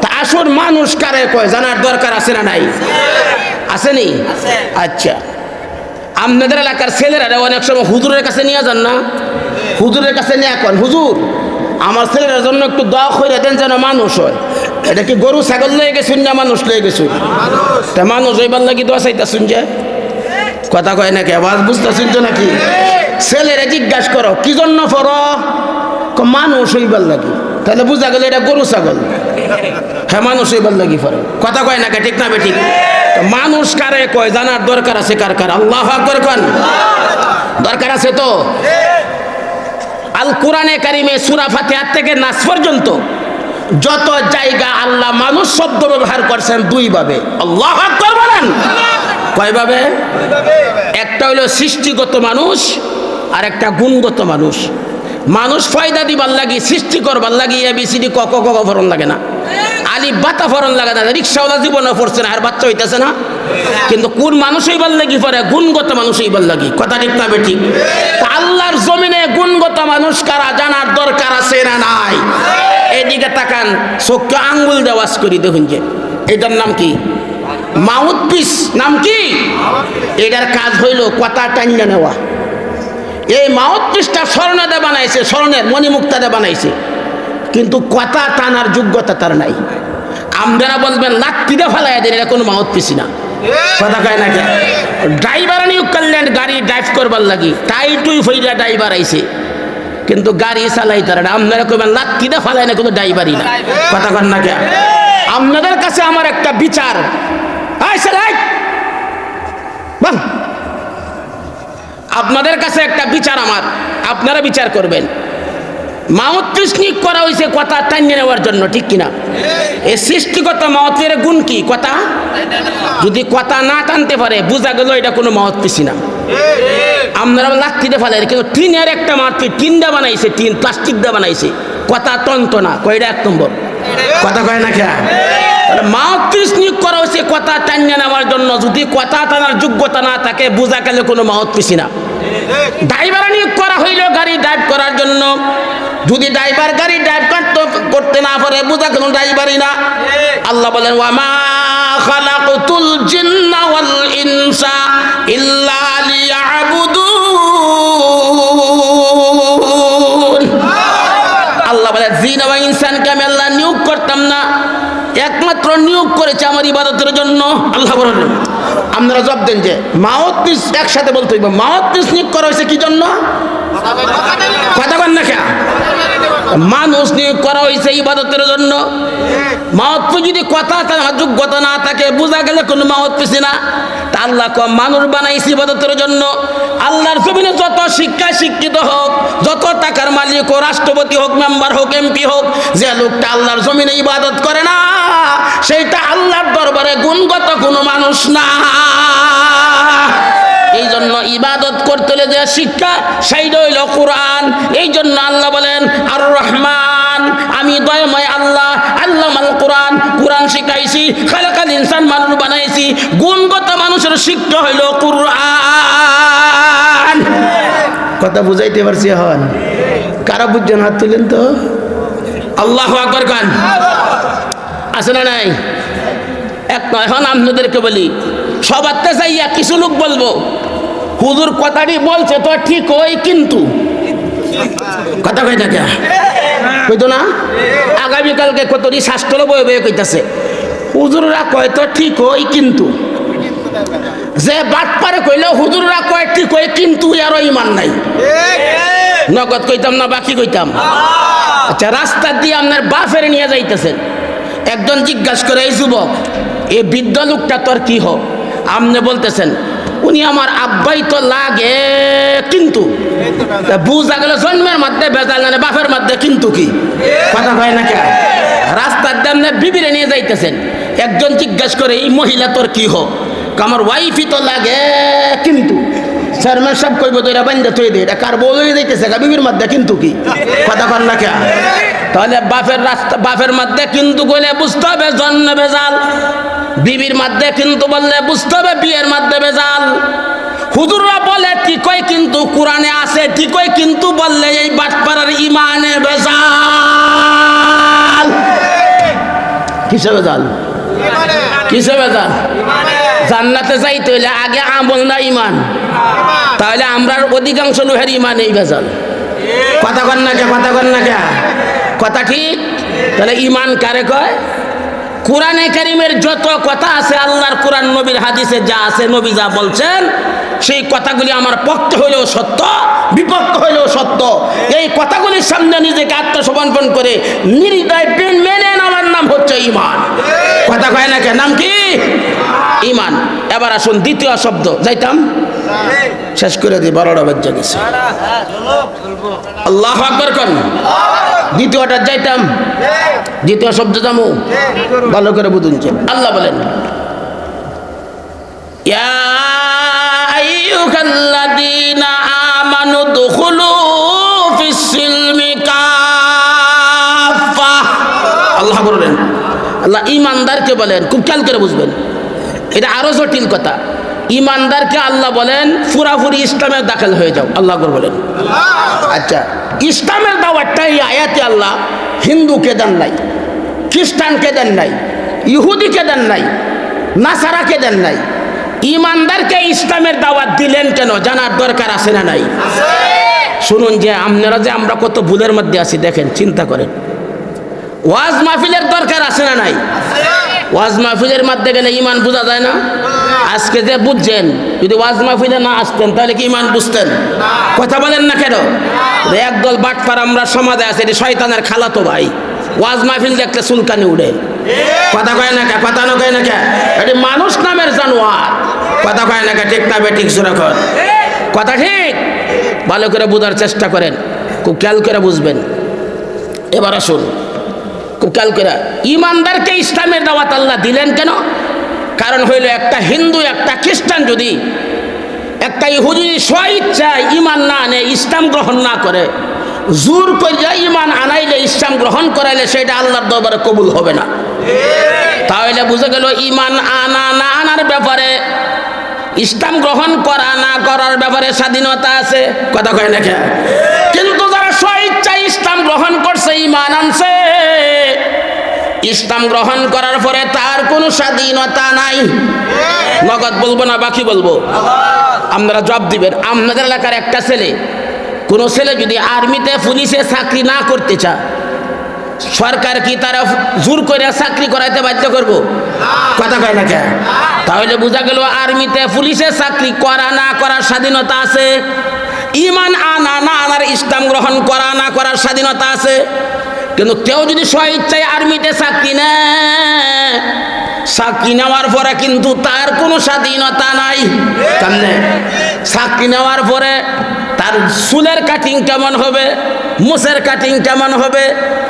তা আসল মানুষ কারে কয় জানার দরকার আছে না নাই? আসেনি? আচ্ছা, আপনাদের এলাকার ছেলেরা অনেক সময় হুজুরের কাছে নিয়ে যান না? হুজুরের কাছে নিয়ে কন, হুজুর আমার ছেলের জন্য একটু দোয়া করে দেন যেন মানুষ হয়। এটা কি গরু ছাগল লয়ে গেছুন না মানুষ লয়ে গেছুন? তা মানুষ হইবার লাগি দোয়া চাইতা শুনছে। কথা কয় নাকি? আওয়াজ বুঝতে শুনছো নাকি? ছেলেরা জিজ্ঞাসা করো কি জন্য পড়ো, মানুষ হইবার লাগি। তাহলে বুঝা গেল এটা গরু ছাগল। হ্যাঁ, মানুষ হইবার লাগি পড়ে। কথা কয় নাকি? ঠিক না বেঠিক? মানুষ কারে কয় জানার দরকার আছে কার কার? আল্লাহু আকবার কোন দরকার আছে তো? আল কোরআনে কারিমে সূরা ফাতিহা থেকে নাস পর্যন্ত যত জায়গা আল্লাহ মানুষ শব্দ ব্যবহার করছেন দুই ভাবে। আল্লাহু আকবার বলেন। কয় ভাবে? একটা হলো সৃষ্টিগত মানুষ, আর একটা গুণগত মানুষ। মানুষ ফয়দা দিবার লাগি, সৃষ্টি করবার লাগি এবিসিডি ক ক ক ফরন লাগে না, আলিফ বাতা ফরন লাগে না। রিক্সাওয়ালা জীবনে পড়ছে না, আর বাচ্চা হইতেছে না। কিন্তু কোন মানুষ হইবার লাগি পরে? গুণগত মানুষ হইবার লাগি। কথা ঠিক না বেঠিক? আল্লাহর জমিনে গুণগত মানুষ কারা জানার দরকার আছে না নাই? এদিকে তাকান, চোখকে আঙ্গুল দেওয়াজ করি দেখুন যে এটার নাম কি? Mouth piece. নাম কি? এটার কাজ হইল কথা টাইনা নেওয়া। এই মাউথ পিসটা স্বর্ণদে বানাইছে, স্বর্ণের মণিমুক্তাদে বানাইছে, কিন্তু কথা টানার যোগ্যতা তার নাই। আপনারা বলবেন লাত্তিতে ফেলাই দেন, এটা কোনো মাউথ পিসই না। কথা কয় নাকি? ড্রাইভার নিয়োগ করলেন গাড়ি ড্রাইভ করবার লাগি, টাইটুই ফইরা ড্রাইভার আইছে, কিন্তু গাড়ি চালাই তারা। আপনারা কইবেন লাত্তিতে ফেলাই না, কোনো ড্রাইভারই না। কথা কন না কে? আপনাদের কাছে আমার একটা বিচার, আপনাদের কাছে একটা বিচার আমার, আপনারা বিচার করবেন। মাউথ পিস নিয়োগ করা হয়েছে কথা টানিয়ে নেওয়ার জন্য, ঠিক কিনা? এই সৃষ্টিগত মাউথের গুণ কি? কথা। যদি কথা না টানতে পারে বোঝা গেল এটা কোনো মাউথ পিসই না। আপনারা লাত্তিতে ফেলে, কিন্তু টিনের একটা মাউথ পিস, টিন দিয়ে বানাইছে, টিন প্লাস্টিক দিয়ে বানাইছে, কথা টন্ত না। কয়টা? এক নম্বর। কথা কয় না কে? মাউথ পিস নিয়োগ করা হয়েছে কথা টানিয়ে নেওয়ার জন্য। যদি কথা টানার যোগ্যতা না থাকে বোঝা গেলে কোনো মাউথ পিসই না। ড্রাইভার নিয়োগ করা হইল গাড়ি ড্রাইভ করার জন্য। যদি ড্রাইভার গাড়ি ড্রাইভ করতে না পারে বোঝা কোনো ড্রাইভারই না। আল্লাহ বলেন ওয়ামা খালাকতুল জিন্না ওয়াল ইনসা ইল্লা লিয়াবুদুন। আল্লাহ বলেন জিন এবং ইনসানকে আমি আল্লাহ নিয়োগ করতাম না, একমাত্র নিয়োগ করেছে আমার ইবাদতের জন্য। আল্লাহ বলেন আপনারা জবাব দেন যে মাওত নিস, একসাথে বলতে হইব মাওত নিস নিয়োগ করা হয়েছে কি জন্য? কথা বল না কেন? মানুষ নিয়োগ করা হয়েছে ইবাদতের জন্য। মাওত যদি কথা যোগ্যতা না থাকে বোঝা গেলে কোনো মাওত পেছি না। তা আল্লাহ মানুষ বানাইছে ইবাদতের জন্য। আল্লাহর জমিনে যত শিক্ষিত হোক, যত টাকার মালিক হোক, রাষ্ট্রপতি হোক, মেম্বার হোক, এমপি হোক, যে লোকটা আল্লাহর জমিনে ইবাদত করে না সেইটা আল্লাহর দরবারে গুণগত কোনো মানুষ না। এই জন্য ইবাদত করতে হলে যে শিক্ষা সেইটা হইল কোরআন। এই জন্য আল্লাহ বলেন আর রহমান, আমি দয়াময় আল্লাহ, আল্লামাল কোরআন, কোরআন শিখাইছি, খালাকাল ইনসান, মানুষ বানাইছি। গুণগত মানুষের শিক্ষা হইল কোরআন। কথা বুঝাইতে পারছি? হন কারা বুঝছেন? হাত তুলেন তো। আল্লাহু আকবার খান আছে না নাই? এক নয়। এখন আপনাদেরকে বলি, সবার তে যাইয়া কিছু লোক বলবো হুজুর কথাটি বলছে তো ঠিক ওই, কিন্তু কথা কই না কে কইতো না? আগামীকালকে কতটি শাস্ত্র বয়ে বয়ে কইতাছে হুজুররা কয় তো ঠিক ওই, কিন্তু যে বাট পারে কইলে হুজুররা কয় ঠিক ওই, কিন্তু আরো ইমান নাই। নগদ কইতাম না বাকি কইতাম? আচ্ছা, রাস্তা দিয়ে আপনার বাফের নিয়ে যাইতেছেন, একজন জিজ্ঞাসা করে এই যুবক, এই বৃদ্ধ লোকটা তোর কি হোক? আপনি বলতেছেন উনি আমার আব্বাই তো লাগে, কিন্তু বুঝা গেল জন্মের মধ্যে বেজাল না, বাপের মধ্যে কিন্তু কি কথা কয় না কে? রাস্তার দামনে বিবিরে নিয়ে যাইতেছেন, একজন জিজ্ঞাসা করে এই মহিলা তোর কি হোক? আমার ওয়াইফই তো লাগে, কিন্তু চেয়ারম্যান সব কইব তো এরা বান্ধা থই দে, এটা কার বউ হয়ে যাইতেছে বিবির মধ্যে কিন্তু কি কথা কন না কে? তাহলে বাপের মধ্যে কিন্তু কইলে বুঝতে হবে জন্ম বেজাল, বিবির মধ্যে কিন্তু বললে বুঝতে হবে বিয়ের মধ্যে বেজাল। হুজুররা বলে ঠিকই, কিন্তু কোরআনে আছে ঠিকই, কিন্তু বললে এই বাটপাড়ার ইমানে বেজাল। কিসে বেজাল? কিসে বেজাল? জান্নাতে যাইতে হইলে আগে আমল না ইমান? তাহলে আমরা অধিকাংশ লোহের ইমান এই বেজাল। কথা কন না কে? কথা কন না কে? কথা ঠিক? তাহলে ইমান কারে কয়? কোরআনে কারিমের যত কথা আছে, আল্লাহর কোরআন, নবীর হাদিসে যা আছে, নবী যা বলছেন সেই কথাগুলি আমার পক্ষে হইলেও সত্য, বিপক্ষ হইলেও সত্য। এই কথাগুলির সামনে নিজেকে আত্মসমর্পণ করে নির্দয় মেনে নেওয়ার নাম হচ্ছে ঈমান। কথা কয় না কেন? নাম কি? ঈমান। এবার আসুন দ্বিতীয় শব্দ, যাইতাম শেষ করে দিই, 12টা বাজে গেছে। আল্লাহু আকবার কোন? দ্বিতীয়টা যাইতাম, দ্বিতীয় শব্দ জামু, ভালো করে বুঝুন। আল্লাহ বলেন ইয়া আইয়ুহাল্লাযীনা আমানু দুখুলু ফিস সিলমি কাফা। আল্লাহ বলেন, আল্লাহ ইমানদারকে বলেন, খুব খেয়াল করে বুঝবেন, এটা আরো জটিল কথা। ইমানদারকে আল্লাহ বলেন পুরাপুরি ইসলামে দাখিল হয়ে যাও। আল্লাহ বলেন। আচ্ছা, ইসলামের দাওয়াতটা এই আয়াতে আল্লাহ হিন্দুকে দেন নাই, খ্রিস্টানকে দেন নাই, ইহুদিকে দেন নাই, নাসারাকে দেন নাই। ইমানদারকে ইসলামের দাওয়াত দিলেন কেন জানার দরকার আছে না নাই? শুনুন, যে আপনারা যে আমরা কত ভুলের মধ্যে আছি দেখেন, চিন্তা করেন। ওয়াজ মাহফিলের দরকার আছে না নাই? ওয়াজ মাহফিলের মধ্যে গেলে ইমান বোঝা যায় না? আজকে যে বুঝছেন, যদি ওয়াজ মাহফিলে না আসতেন তাহলে কি ইমান বুঝতেন? কথা বলেন না কেন? একদল বাটপার আমরা সমাজে আছে, এটি শয়তানের খালাতো ভাই। ওয়াজ মাহফিল দেখলে চুলকানি উড়ে। কথা কয় না কে? কথা না কয় না কে? এটি মানুষ নামের জানোয়ার। কথা কয় না কে? ঠিক না বেঠিক সুরাখন? কথা ঠিক? ভালো করে বোঝার চেষ্টা করেন, খুব খেয়াল করে বুঝবেন। এবার আসুন খুব খেয়াল করে, ইমানদারকে ইসলামের দাওয়াত আল্লাহ দিলেন কেন? কারণ হইল একটা হিন্দু, একটা খ্রিস্টান যদি, একটা ইহুদি স্বইচ্ছায় ইমান না আনে, ইসলাম গ্রহণ না করে, জোর করে ইমান আনাইলে, ইসলাম গ্রহণ করাইলে সেটা আল্লাহর দরবারে কবুল হবে না। তাহলে বুঝে গেল ইমান আনা না আনার ব্যাপারে ইসলাম গ্রহণ করা না করার ব্যাপারে স্বাধীনতা আছে, কথা কয় না কেন? কিন্তু যারা স্বেচ্ছায় ইসলাম গ্রহণ করছে, ঈমান আনছে, ইসলাম গ্রহণ করার পরে তার কোনো স্বাধীনতা নাই। নগদ বলবো না বাকি বলবো? আপনারা জবাব দিবেন। আপনাদের এলাকার একটা ছেলে, কোনো ছেলে যদি আর্মিতে পুলিশে চাকরি না করতে চায়, সরকার কি তারা জোর করে চাকরি করাইতে বাধ্য করবো? কথা কয় না কেন? তাহলে বোঝা গেল আর্মিতে পুলিশে চাকরি করা না করার স্বাধীনতা আছে। ঈমান আনা না আনার, ইসলাম গ্রহণ করা না করার স্বাধীনতা আছে। কিন্তু কেউ যদি স্বেচ্ছায় আর্মিতে চাকরি নেয়, চাকরি নেওয়ার পরে কিন্তু তার কোনো স্বাধীনতা নাই। কেমনে? চাকরি নেওয়ার পরে তার চুলের কাটিং কেমন হবে, মুছের কাটিং কেমন হবে,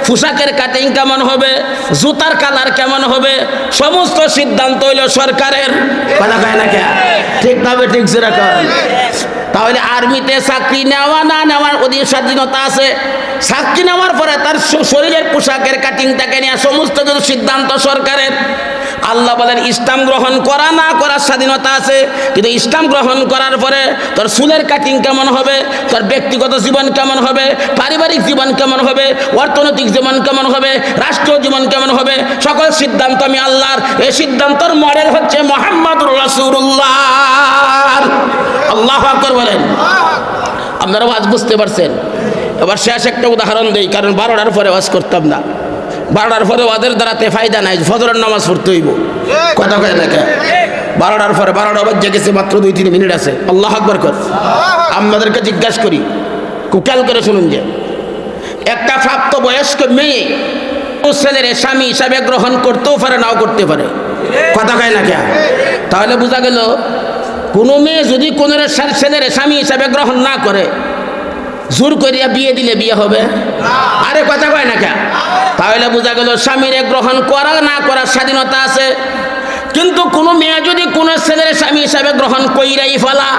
পোশাকের কাটিং কেমন হবে, জুতার কালার কেমন হবে, সমস্ত সিদ্ধান্ত হইল সরকারের। কথা কয় না কে? ঠিক তবে ঠিক যেরকম। তাহলে আর্মিতে চাকরি নেওয়া না নেওয়ার অধিক স্বাধীনতা আছে। চাকরি নেওয়ার পরে তার শরীরের পোশাকের কাটিং থেকে নিয়ে সমস্ত কিছু সিদ্ধান্ত সরকারের। আল্লাহ বলেন ইসলাম গ্রহণ করা না করার স্বাধীনতা আছে, কিন্তু ইসলাম গ্রহণ করার পরে তোর চুলের কাটিং কেমন হবে, তোর ব্যক্তিগত জীবন কেমন হবে, পারিবারিক জীবন কেমন হবে, অর্থনৈতিক জীবন কেমন হবে, রাষ্ট্রীয় জীবন কেমন হবে, সকল সিদ্ধান্ত আমি আল্লাহর। এই সিদ্ধান্তর মডেল হচ্ছে মুহাম্মদুর রাসূলুল্লাহ। আল্লাহু আকবার বলেন। আপনারা ওয়াজ বুঝতে পারছেন? এবার শেষ একটা উদাহরণ দেই, কারণ 12টার পরে ওয়াজ করতাম না। 12টার পরে ওয়াজের দ্বারাতে ফায়দা নাই, ফজরের নামাজ পড়তে হইব। কথা কয় না কেন? 12টার পরে 12টা বাজে গেছে, মাত্র 2-3 মিনিট আছে। আল্লাহু আকবার কর। আপনাদেরকে জিজ্ঞাসা করি, খুব খেয়াল করে শুনুন, যে একটা প্রাপ্তবয়স্ক মেয়ে ও ছেলের স্বামী হিসাবে গ্রহণ করতেও পারে, নাও করতে পারে। কথা কয় না কেন? তাহলে বোঝা গেল কোনো মেয়ে যদি কোনো ছেলের স্বামী হিসাবে গ্রহণ না করে, জোর করিয়া বিয়ে দিলে বিয়ে হবে? আরে কথা কয় না কেন? তাহলে বোঝা গেল স্বামীরে গ্রহণ করা না করার স্বাধীনতা আছে। কিন্তু কোনো মেয়ে যদি কোনো ছেলের স্বামী হিসাবে গ্রহণ কইরাই ফেলা,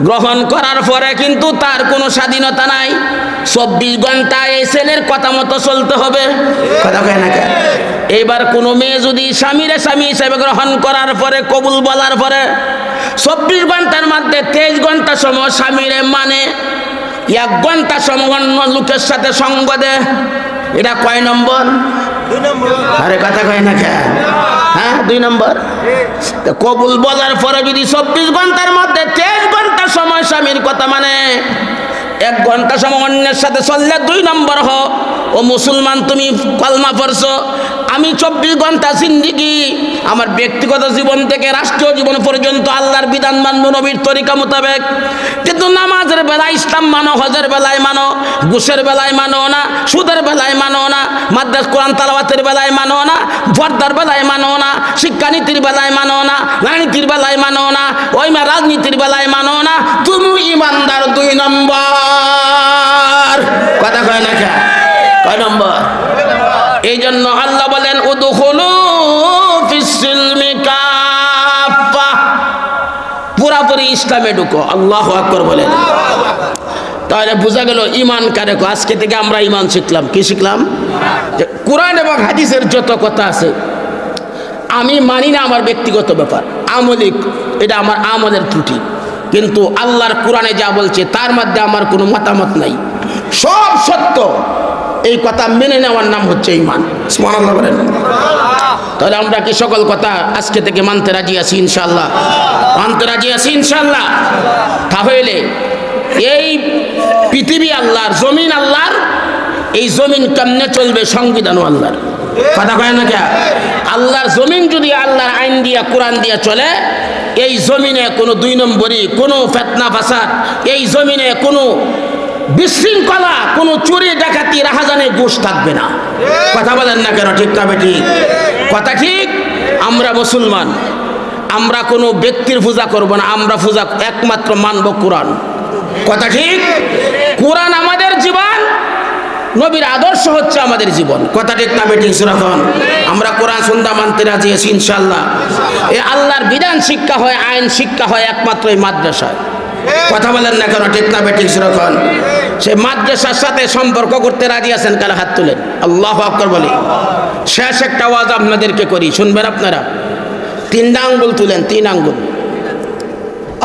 গ্রহণ করার পরে কিন্তু তার কোনো স্বাধীনতা নাই। 24 ঘন্টা এই ছেলের কথা মতো চলতে হবে। কথা কয় না কেন? এইবার কোনো মেয়ে যদি স্বামীরে স্বামী হিসাবে গ্রহণ করার পরে, কবুল বলার পরে 24 ঘন্টার মধ্যে 23 ঘন্টা সময় স্বামীরে মানে, 1 ঘন্টা সময় অন্য লোকের সাথে সঙ্গ দেয়, এটা কয় নম্বর? 2 নম্বর। আরে কথা কয় না কেন? হ্যাঁ, 2 নম্বর। কবুল বলার পরে যদি 24 ঘন্টার মধ্যে 23 ঘন্টা সময় স্বামীর কথা মানে, 1 ঘন্টা সময় অন্যের সাথে চললে 2 নম্বর হ। ও মুসলমান, তুমি কলমা পড়ছো, আমি 24 ঘন্টা জিন্দেগি আমার ব্যক্তিগত জীবন থেকে রাষ্ট্রীয় জীবন পর্যন্ত আল্লাহর বিধান মানব, নবীর তরিকা মোতাবেক। কিন্তু নামাজের বেলায় ইসলাম মানো, হজের বেলায় মানো, ঘুষের বেলায় মানো না, সুদের বেলায় মানো না, মাদ্রাস কোরআন তালাওয়াতের বেলায় মানো না, পর্দার বেলায় মানো না, শিক্ষানীতির বেলায় মানো না, রাজনীতির বেলায় মানো না, ওই রাজনীতির বেলায় মানো না, তুমি ইমানদার 2 নম্বর। কথা কয় না কেন? কয় নম্বর? এই জন্য আল্লাহ বলেন উদখুলু ফিস-সিলমি কাফা, পুরাপুরি ইসলামে ঢুকো। আল্লাহু আকবার বলেন। তাহলে বোঝা গেল ঈমান কারে কয়। আজকে থেকে আমরা ঈমান শিখলাম। কি শিখলাম? যে কোরআন এবং হাদিসের যত কথা আছে আমি মানি না, আমার ব্যক্তিগত ব্যাপার, আমলিক, এটা আমার আমলের ত্রুটি। কিন্তু আল্লাহর কোরআনে যা বলছে তার মধ্যে আমার কোনো মতামত নাই, সব সত্য। এই কথা মেনে নেওয়ার নাম হচ্ছে ঈমান। সুবহানাল্লাহ বলেন। তাহলে আমরা কি সকল কথা আজকে থেকে মানতে রাজি আছি? ইনশাআল্লাহ মানতে রাজি আছি ইনশাআল্লাহ। তাহলে এই পৃথিবী আল্লাহর, জমিন আল্লাহর, এই জমিন কেমনে চলবে? সংবিধানও আল্লাহর। কথা কয় না কেন? আল্লাহর জমিন যদি আল্লাহর আইন দিয়া, কোরআন দিয়া চলে, এই জমিনে কোনো 2 নম্বরই, কোনো ফিতনা ফাসাদ, এই জমিনে কোনো বিশৃঙ্খলা, কোনো চুরি ডাকাতি, রাহাজানি, ঘুষ থাকবে না। কথা বলেন না কেন? ঠিক না বেঠিক? কথা ঠিক। আমরা মুসলমান, আমরা কোনো ব্যক্তির পূজা করব না, আমরা পূজা একমাত্র মানব কোরআন। কথা ঠিক। কোরআন আমাদের জীবন, নবীর আদর্শ হচ্ছে আমাদের জীবন। কথা ঠিক না বেঠিক? সুরাখন আমরা কোরআন সুন্দা মানতে রাজি আছি ইনশাআল্লাহ। এই আল্লাহর বিধান শিক্ষা হয়, আইন শিক্ষা হয় একমাত্র এই মাদ্রাসায়। কথা বলেন না কেন? ঠিক না বেঠিক? সুরাখন সেই মাদ্রাসার সাথে সম্পর্ক করতে রাজি আছেন? কারা হাত তুলেন। আল্লাহু আকবার বলি। শেষ একটা ওয়াজ আপনাদেরকে করি, শুনবেন আপনারা? 3 আঙ্গুল তুলেন, 3 আঙ্গুল।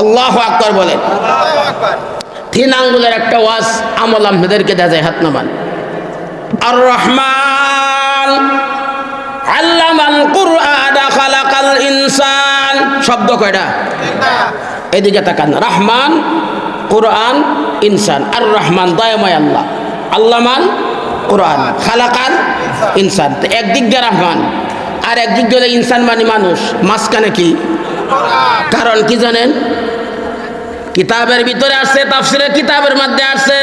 আল্লাহু আকবার বলেন। 3 আঙ্গুলের একটা ওয়াজ আমল আপনাদেরকে দেয়া যায়, হাত নামান। আর রহমান আল্লামাল কুরআন খালাকাল ইনসান, শব্দ কয়টা? এদিকে তাকান। রহমান, কুরআন, ইনসান। আর রহমান দয়াময় আল্লাহ, আল্লামাল কুরআন খালাকাল ইনসান। তো একদিক দিয়ে রহমান আর একদিক দিয়ে ইনসান মানে মানুষ, মাঝখানে কি? কারণ কি জানেন? কিতাবের ভিতরে আসছে, তাফসীরের কিতাবের মধ্যে আসছে,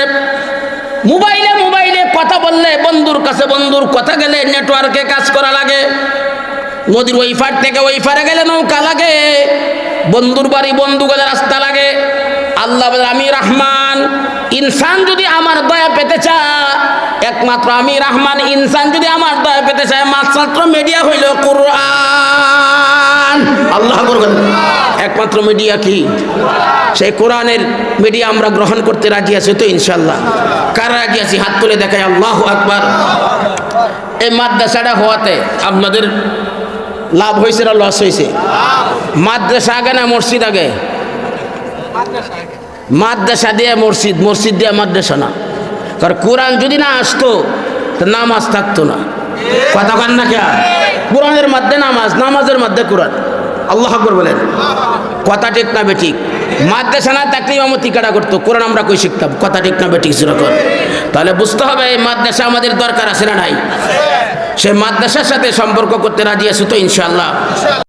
মোবাইলে কথা বললে বন্ধুর কাছে বন্ধুর কথা গেলে নেটওয়ার্কে কাজ করা লাগে, নদীর ওই পার থেকে ওই পারে গেলে নৌকা লাগে, বন্ধুর বাড়ি বন্ধু গেলে রাস্তা লাগে। আল্লাহ বলে আমি রহমান, ইনসান যদি আমার দয়া পেতে চায়, একমাত্র আমি রহমান, ইনসান যদি আমার দয়া পেতে চায়, মাত্র মিডিয়া হইল কোরআন। আল্লাহ বলেন একমাত্র মিডিয়া কি? সেই কোরআনের মিডিয়া আমরা গ্রহণ করতে রাজি আছি তো ইনশাল্লাহ? কারা রাজি আছি হাত তুলে দেখায় আল্লাহু আকবার। এই মাদ্রাসাটা হওয়াতে আপনাদের লাভ হয়েছে না লস হয়েছে? মাদ্রাসা আগে না মসজিদ আগে? মাদ্রাসা দিয়ে মসজিদ, মসজিদ দিয়ে মাদ্রাসা না। কারণ কোরআন যদি না আসতো তো নামাজ থাকতো না। কথা কান না কে? কোরআনের মধ্যে নামাজ, নামাজের মধ্যে কোরআন। আল্লাহু আকবার বলেন। কথা ঠিক না বেঠিক? মাদ্রাসা না থাকলে ইমামতি কারা করতো, কোরআন আমরা কই শিখতাম? কথা ঠিক না বেঠিক? যেরকম তাহলে বুঝতে হবে এই মাদ্রাসা আমাদের দরকার আছে না নাই? সে মাদ্রাসার সাথে সম্পর্ক করতে রাজি আছে তো ইনশাআল্লাহ?